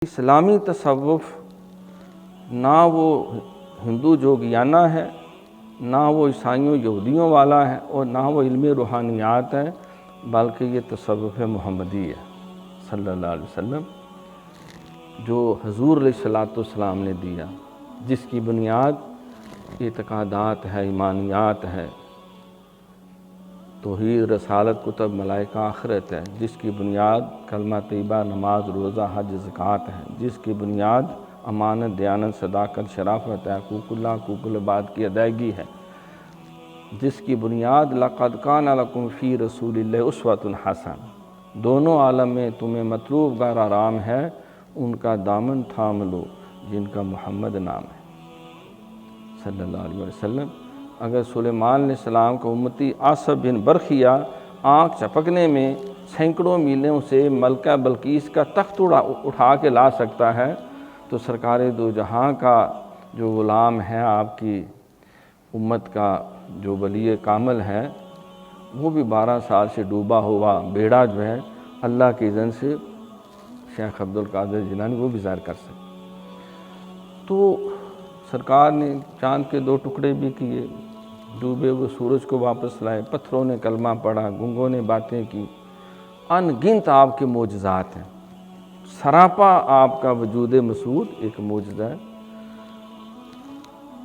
اسلامی تصوف نہ وہ ہندو جوگیانہ ہے، نہ وہ عیسائیوں یہودیوں والا ہے، اور نہ وہ علم روحانیات ہے، بلکہ یہ تصوف محمدی ہے صلی اللہ علیہ وسلم، جو حضور علیہ السلام نے دیا، جس کی بنیاد اعتقادات ہے، ایمانیات ہے، توحید، رسالت، کتب، ملائکہ، آخرت ہے، جس کی بنیاد کلمہ طیبہ، نماز، روزہ، حج، زکوٰۃ ہے، جس کی بنیاد امانت، دیانت، صداقت، شرافت ہے، حقوق اللہ، حقوق العباد کی ادائیگی ہے، جس کی بنیاد لقد کان لکم فی رسول اللہ اسوۃ حسنہ، دونوں عالم میں تمہیں مطلوب غیر آرام ہے، ان کا دامن تھام لو جن کا محمد نام ہے صلی اللہ علیہ وسلم۔ اگر سلیمان علیہ السلام کا امتی آصف بن برخیہ آنکھ چپکنے میں سینکڑوں میلوں سے ملکہ بلقیس کا تخت اٹھا کے لا سکتا ہے، تو سرکار دو جہاں کا جو غلام ہے، آپ کی امت کا جو ولی کامل ہے، وہ بھی 12 سال سے ڈوبا ہوا بیڑا جو ہے، اللہ کی اذن سے شیخ عبدالقادر جیلانی وہ بھی ظاہر کر سکتے۔ تو سرکار نے چاند کے 2 ٹکڑے بھی کیے، ڈوبے ہوئے سورج کو واپس لائے، پتھروں نے کلمہ پڑھا، گنگوں نے باتیں کی، ان گنت آپ کے معجزات ہیں، سراپا آپ کا وجود مسعود ایک معجزہ ہے۔